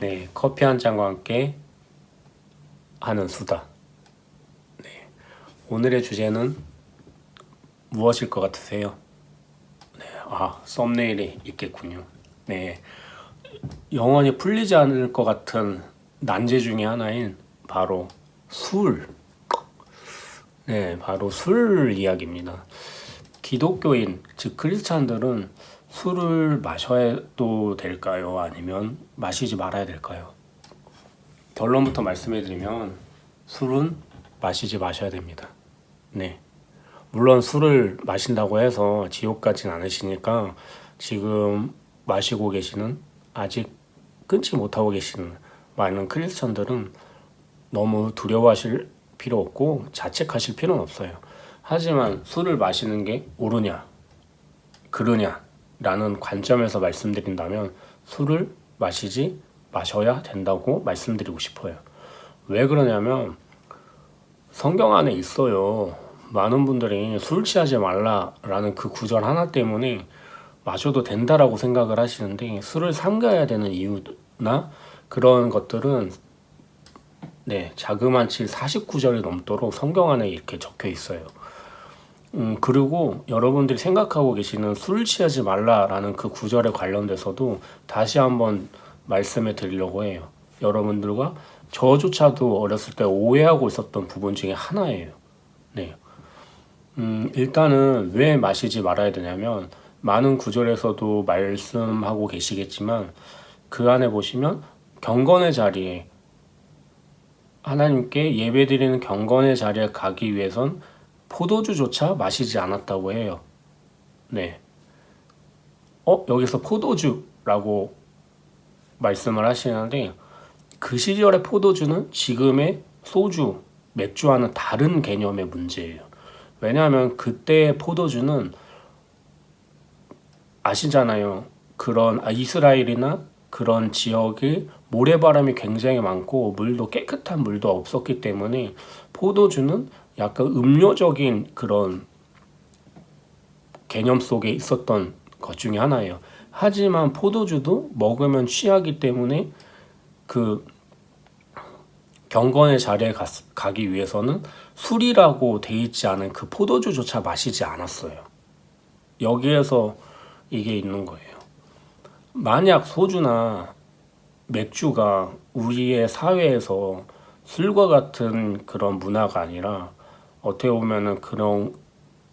네, 커피 한 잔과 함께 하는 수다. 네, 오늘의 주제는 무엇일 것 같으세요? 네, 썸네일이 있겠군요. 네, 영원히 풀리지 않을 것 같은 난제 중에 하나인 바로 술. 네, 바로 술 이야기입니다. 기독교인, 즉 크리스찬들은 술을 마셔도 될까요? 아니면 마시지 말아야 될까요? 결론부터 말씀해드리면 술은 마시지 마셔야 됩니다. 네. 물론 술을 마신다고 해서 지옥 가진 않으시니까 지금 마시고 계시는, 아직 끊지 못하고 계시는 많은 크리스천들은 너무 두려워하실 필요 없고 자책하실 필요는 없어요. 하지만 술을 마시는 게 옳으냐 그르냐 라는 관점에서 말씀드린다면 술을 마셔야 된다고 말씀드리고 싶어요. 왜 그러냐면 성경 안에 있어요. 많은 분들이 술 취하지 말라라는 그 구절 하나 때문에 마셔도 된다라고 생각을 하시는데, 술을 삼가야 되는 이유나 그런 것들은 자그만치 49절이 넘도록 성경 안에 이렇게 적혀 있어요. 그리고 여러분들이 생각하고 계시는 술 취하지 말라라는 그 구절에 관련돼서도 다시 한번 말씀해 드리려고 해요. 여러분들과 저조차도 어렸을 때 오해하고 있었던 부분 중에 하나예요. 네. 일단은 왜 마시지 말아야 되냐면, 많은 구절에서도 말씀하고 계시겠지만 그 안에 보시면 경건의 자리에, 하나님께 예배드리는 경건의 자리에 가기 위해선 포도주조차 마시지 않았다고 해요. 네. 여기서 포도주라고 말씀을 하시는데, 그 시절의 포도주는 지금의 소주, 맥주와는 다른 개념의 문제예요. 왜냐하면 그때의 포도주는 아시잖아요. 그런 이스라엘이나 그런 지역이 모래바람이 굉장히 많고 물도 깨끗한 물도 없었기 때문에 포도주는 약간 음료적인 그런 개념 속에 있었던 것 중에 하나예요. 하지만 포도주도 먹으면 취하기 때문에 그 경건의 자리에 가기 위해서는 술이라고 돼 있지 않은 그 포도주조차 마시지 않았어요. 여기에서 이게 있는 거예요. 만약 소주나 맥주가 우리의 사회에서 술과 같은 그런 문화가 아니라 어떻게 보면은 그런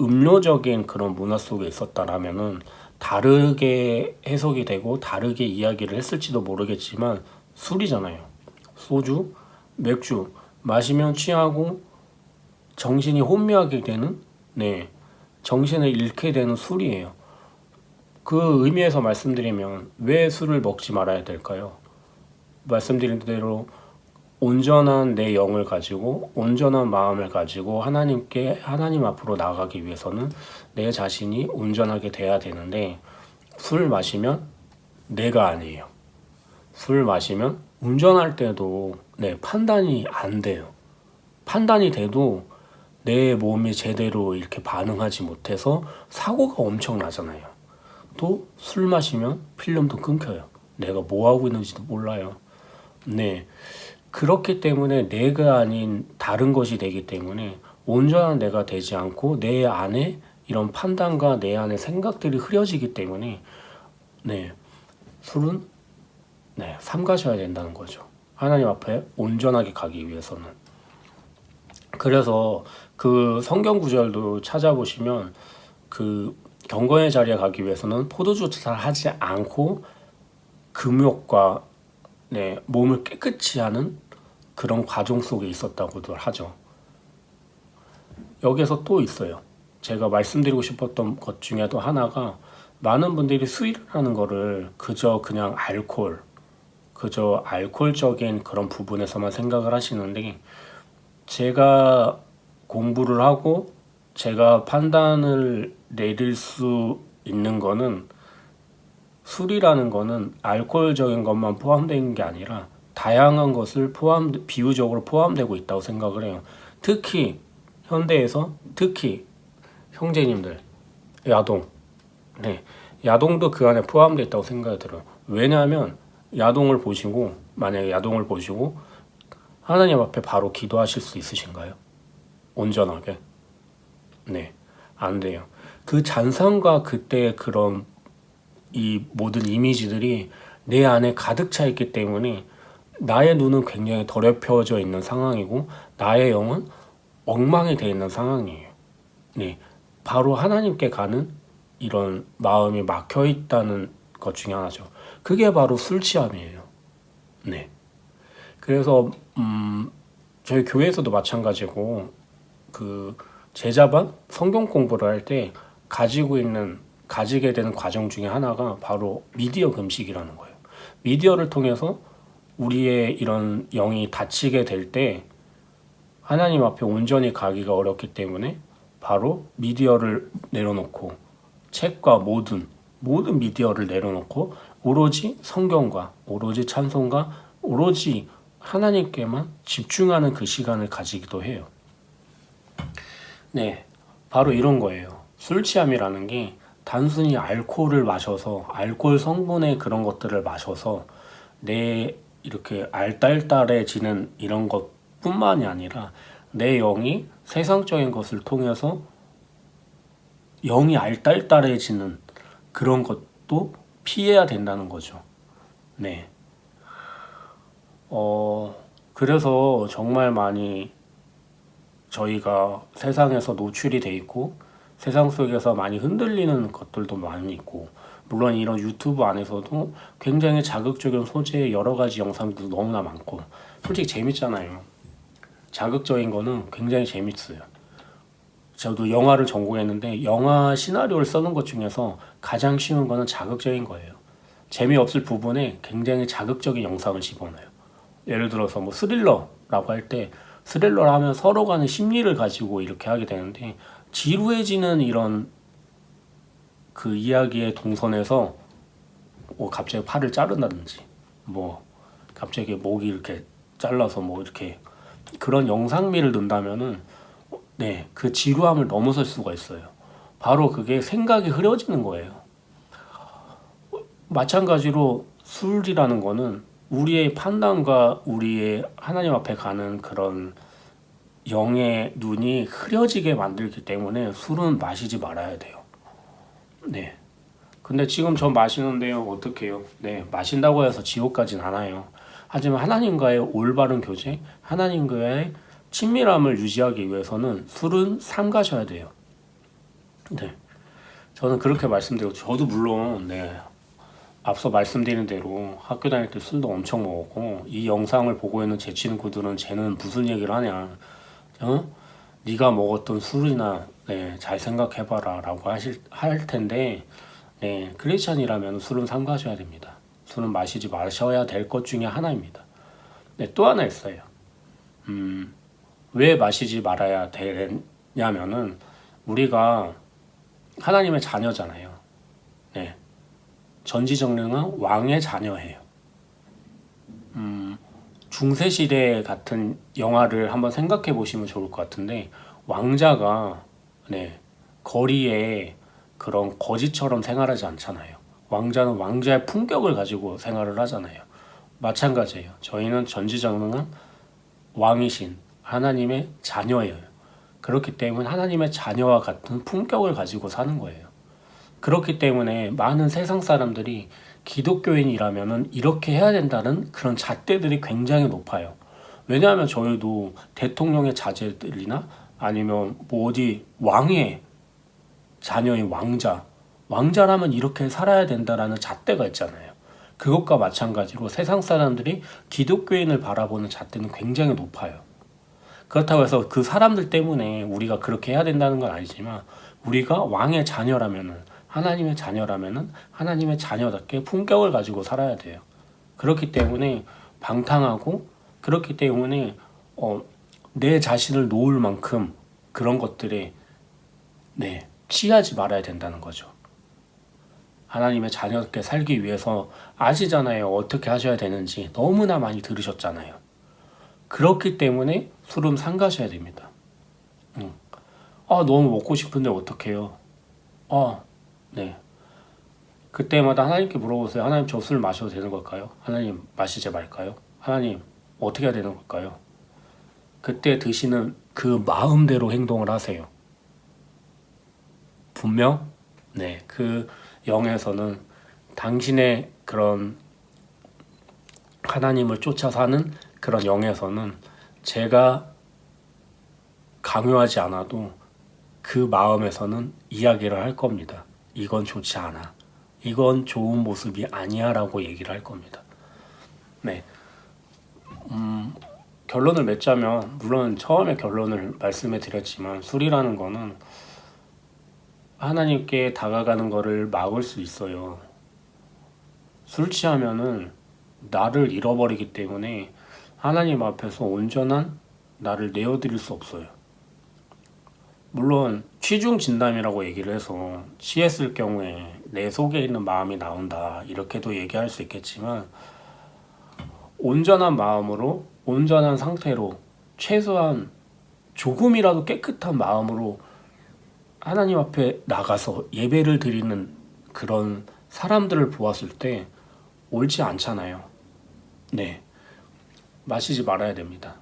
음료적인 그런 문화 속에 있었다라면은 다르게 해석이 되고 다르게 이야기를 했을지도 모르겠지만, 술이잖아요. 소주, 맥주 마시면 취하고 정신이 혼미하게 되는, 정신을 잃게 되는 술이에요. 그 의미에서 말씀드리면 왜 술을 먹지 말아야 될까요? 말씀드린 대로 온전한 내 영을 가지고 온전한 마음을 가지고 하나님 앞으로 나아가기 위해서는 내 자신이 온전하게 돼야 되는데, 술 마시면 내가 아니에요. 술 마시면 운전할 때도 판단이 안 돼요. 판단이 돼도 내 몸이 제대로 이렇게 반응하지 못해서 사고가 엄청 나잖아요. 또 술 마시면 필름도 끊겨요. 내가 뭐 하고 있는지도 몰라요. 그렇기 때문에 내가 아닌 다른 것이 되기 때문에 온전한 내가 되지 않고 내 안에 이런 판단과 내 안에 생각들이 흐려지기 때문에 술은 삼가셔야 된다는 거죠. 하나님 앞에 온전하게 가기 위해서는. 그래서 그 성경 구절도 찾아보시면 그 경건의 자리에 가기 위해서는 포도주조차 하지 않고 금욕과 몸을 깨끗이 하는 그런 과정 속에 있었다고도 하죠. 여기에서 또 있어요. 제가 말씀드리고 싶었던 것 중에 또 하나가, 많은 분들이 술이라는 거를 그냥 알코올적인 그런 부분에서만 생각을 하시는데, 제가 공부를 하고 제가 판단을 내릴 수 있는 거는, 술이라는 거는 알코올적인 것만 포함되는 게 아니라 다양한 것을 비유적으로 포함되고 있다고 생각을 해요. 특히 현대에서, 특히 형제님들, 야동도 그 안에 포함되어 있다고 생각이 들어요. 왜냐하면 야동을 보시고 만약에 야동을 보시고 하나님 앞에 바로 기도하실 수 있으신가요? 온전하게? 네, 안 돼요. 그 잔상과 그때의 그런 이 모든 이미지들이 내 안에 가득 차 있기 때문에 나의 눈은 굉장히 더럽혀져 있는 상황이고 나의 영은 엉망이 되어 있는 상황이에요. 네, 바로 하나님께 가는 이런 마음이 막혀 있다는 것 중에 하나죠. 그게 바로 술 취함이에요. 네. 그래서 저희 교회에서도 마찬가지고 그 제자반 성경 공부를 할 때 가지게 되는 과정 중에 하나가 바로 미디어 금식이라는 거예요. 미디어를 통해서 우리의 이런 영이 닫히게 될 때 하나님 앞에 온전히 가기가 어렵기 때문에 바로 미디어를 내려놓고 책과 모든 미디어를 내려놓고 오로지 성경과 오로지 찬송과 오로지 하나님께만 집중하는 그 시간을 가지기도 해요. 네, 바로 이런 거예요. 술 취함이라는 게 단순히 알코올을 마셔서 알코올 성분의 그런 것들을 마셔서 내 이렇게 알딸딸해지는 이런 것뿐만이 아니라 내 영이 세상적인 것을 통해서 영이 알딸딸해지는 그런 것도 피해야 된다는 거죠. 네. 그래서 정말 많이 저희가 세상에서 노출이 돼 있고 세상 속에서 많이 흔들리는 것들도 많이 있고 물론 이런 유튜브 안에서도 굉장히 자극적인 소재의 여러 가지 영상도 너무나 많고 솔직히 재밌잖아요. 자극적인 거는 굉장히 재밌어요. 저도 영화를 전공했는데 영화 시나리오를 쓰는 것 중에서 가장 쉬운 거는 자극적인 거예요. 재미없을 부분에 굉장히 자극적인 영상을 집어넣어요. 예를 들어서 뭐 스릴러라고 할 때 스릴러를 하면 서로 간의 심리를 가지고 이렇게 하게 되는데 지루해지는 이런 그 이야기의 동선에서 뭐 갑자기 팔을 자른다든지 뭐 갑자기 목이 이렇게 잘라서 뭐 이렇게 그런 영상미를 넣는다면은 네, 그 지루함을 넘어설 수가 있어요. 바로 그게 생각이 흐려지는 거예요. 마찬가지로 술이라는 거는 우리의 판단과 우리의 하나님 앞에 가는 그런 영의 눈이 흐려지게 만들기 때문에 술은 마시지 말아야 돼요. 네. 근데 지금 저 마시는데요. 어떻게 해요? 네. 마신다고 해서 지옥 가진 않아요. 하지만 하나님과의 올바른 교제, 하나님과의 친밀함을 유지하기 위해서는 술은 삼가셔야 돼요. 네. 저는 그렇게 말씀드리고, 저도 물론, 네. 앞서 말씀드린 대로 학교 다닐 때 술도 엄청 먹었고, 이 영상을 보고 있는 제 친구들은 쟤는 무슨 얘기를 하냐. 네가 먹었던 술이나 네, 잘 생각해봐라 라고 할 텐데 네, 크리스찬이라면 술은 삼가셔야 됩니다. 술은 마시지 마셔야 될 것 중에 하나입니다. 네, 또 하나 있어요. 왜 마시지 말아야 되냐면은 우리가 하나님의 자녀잖아요. 네, 전지전능한 왕의 자녀예요. 중세시대 같은 영화를 한번 생각해 보시면 좋을 것 같은데 왕자가 네, 거리에 그런 거지처럼 생활하지 않잖아요. 왕자는 왕자의 품격을 가지고 생활을 하잖아요. 마찬가지예요. 저희는 전지전능한 왕이신 하나님의 자녀예요. 그렇기 때문에 하나님의 자녀와 같은 품격을 가지고 사는 거예요. 그렇기 때문에 많은 세상 사람들이 기독교인이라면 이렇게 해야 된다는 그런 잣대들이 굉장히 높아요. 왜냐하면 저희도 대통령의 자제들이나 아니면 뭐 어디 왕의 자녀인 왕자라면 이렇게 살아야 된다라는 잣대가 있잖아요. 그것과 마찬가지로 세상 사람들이 기독교인을 바라보는 잣대는 굉장히 높아요. 그렇다고 해서 그 사람들 때문에 우리가 그렇게 해야 된다는 건 아니지만 우리가 왕의 자녀라면은 하나님의 자녀라면은 하나님의 자녀답게 품격을 가지고 살아야 돼요. 그렇기 때문에 방탕하고 그렇기 때문에 내 자신을 놓을 만큼 그런 것들에 네, 취하지 말아야 된다는 거죠. 하나님의 자녀답게 살기 위해서 아시잖아요. 어떻게 하셔야 되는지 너무나 많이 들으셨잖아요. 그렇기 때문에 술은 삼가셔야 됩니다. 너무 먹고 싶은데 어떡해요? 네. 그때마다 하나님께 물어보세요. 하나님 저 술 마셔도 되는 걸까요? 하나님 마시지 말까요? 하나님, 어떻게 해야 되는 걸까요? 그때 드시는 그 마음대로 행동을 하세요. 분명, 그 영에서는 당신의 그런 하나님을 쫓아 사는 그런 영에서는 제가 강요하지 않아도 그 마음에서는 이야기를 할 겁니다. 이건 좋지 않아. 이건 좋은 모습이 아니야 라고 얘기를 할 겁니다. 네. 결론을 맺자면, 물론 처음에 결론을 말씀해 드렸지만, 술이라는 거는 하나님께 다가가는 거를 막을 수 있어요. 술 취하면은 나를 잃어버리기 때문에 하나님 앞에서 온전한 나를 내어드릴 수 없어요. 물론 취중 진담이라고 얘기를 해서 취했을 경우에 내 속에 있는 마음이 나온다 이렇게도 얘기할 수 있겠지만, 온전한 마음으로, 온전한 상태로, 최소한 조금이라도 깨끗한 마음으로 하나님 앞에 나가서 예배를 드리는 그런 사람들을 보았을 때 옳지 않잖아요. 네, 마시지 말아야 됩니다.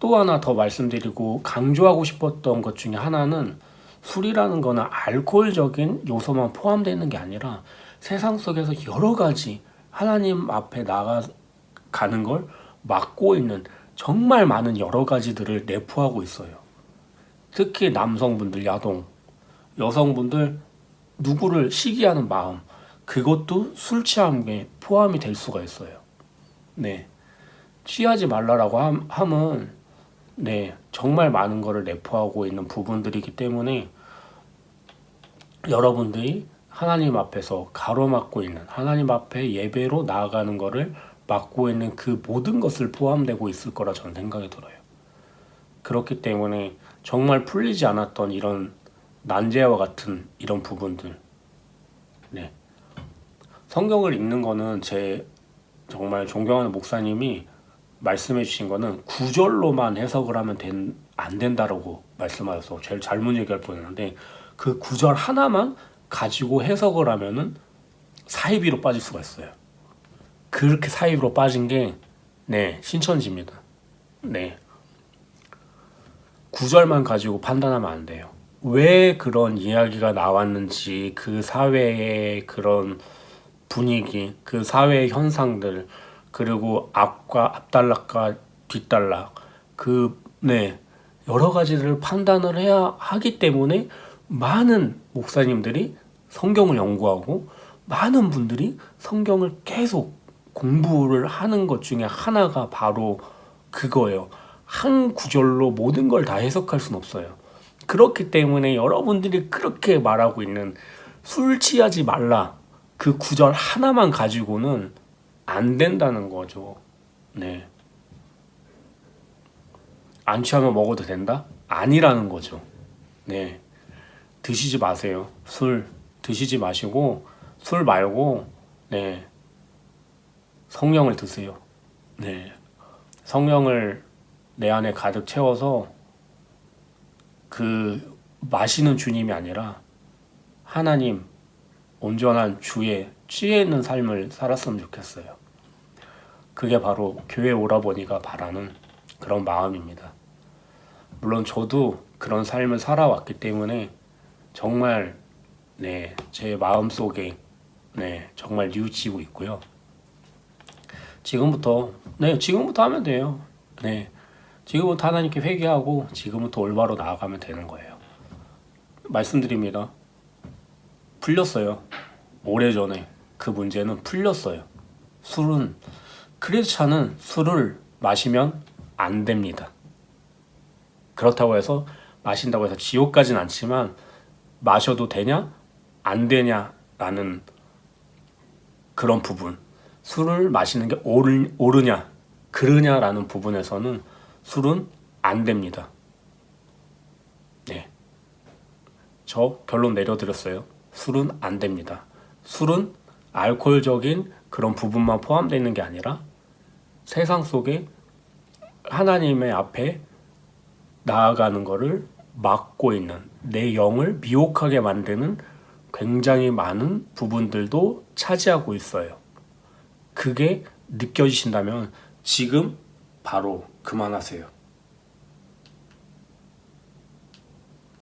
또 하나 더 말씀드리고 강조하고 싶었던 것 중에 하나는, 술이라는 거는 알코올적인 요소만 포함되어 있는 게 아니라 세상 속에서 여러 가지 하나님 앞에 나가는 걸 막고 있는 정말 많은 여러 가지들을 내포하고 있어요. 특히 남성분들 야동, 여성분들 누구를 시기하는 마음, 그것도 술 취함에 포함이 될 수가 있어요. 네, 취하지 말라라고 함은 정말 많은 거를 내포하고 있는 부분들이기 때문에 여러분들이 하나님 앞에서 가로막고 있는, 하나님 앞에 예배로 나아가는 거를 막고 있는 그 모든 것을 포함되고 있을 거라 저는 생각이 들어요. 그렇기 때문에 정말 풀리지 않았던 이런 난제와 같은 이런 부분들, 성경을 읽는 거는 제 정말 존경하는 목사님이 말씀해 주신 거는 구절로만 해석을 하면 안 된다라고 말씀하셔서 제일 잘못 얘기할 뻔했는데, 그 구절 하나만 가지고 해석을 하면은 사이비로 빠질 수가 있어요. 그렇게 사이비로 빠진 게 신천지입니다. 구절만 가지고 판단하면 안 돼요. 왜 그런 이야기가 나왔는지, 그 사회의 그런 분위기, 그 사회의 현상들, 그리고 앞단락과 뒷단락, 여러 가지를 판단을 해야 하기 때문에 많은 목사님들이 성경을 연구하고 많은 분들이 성경을 계속 공부를 하는 것 중에 하나가 바로 그거예요. 한 구절로 모든 걸 다 해석할 수는 없어요. 그렇기 때문에 여러분들이 그렇게 말하고 있는 술 취하지 말라, 그 구절 하나만 가지고는 안 된다는 거죠. 안 취하면 먹어도 된다? 아니라는 거죠. 드시지 마세요. 술 드시지 마시고, 술 말고 성령을 드세요. 성령을 내 안에 가득 채워서 그 마시는 주님이 아니라 하나님, 온전한 주의 취해 있는 삶을 살았으면 좋겠어요. 그게 바로 교회 오라버니가 바라는 그런 마음입니다. 물론 저도 그런 삶을 살아왔기 때문에 정말 제 마음속에 정말 뉘우치고 있고요. 지금부터 하면 돼요. 지금부터 하나님께 회개하고 지금부터 올바로 나아가면 되는 거예요. 말씀드립니다. 풀렸어요. 오래전에 그 문제는 풀렸어요. 크리스찬은 술을 마시면 안 됩니다. 그렇다고 해서 마신다고 해서 지옥 가진 않지만, 마셔도 되냐 안 되냐라는 그런 부분, 술을 마시는 게 옳으냐 그르냐라는 부분에서는 술은 안 됩니다. 저 결론 내려드렸어요. 술은 안 됩니다. 술은 알코올적인 그런 부분만 포함되어 있는 게 아니라 세상 속에 하나님의 앞에 나아가는 거를 막고 있는, 내 영을 미혹하게 만드는 굉장히 많은 부분들도 차지하고 있어요. 그게 느껴지신다면 지금 바로 그만하세요.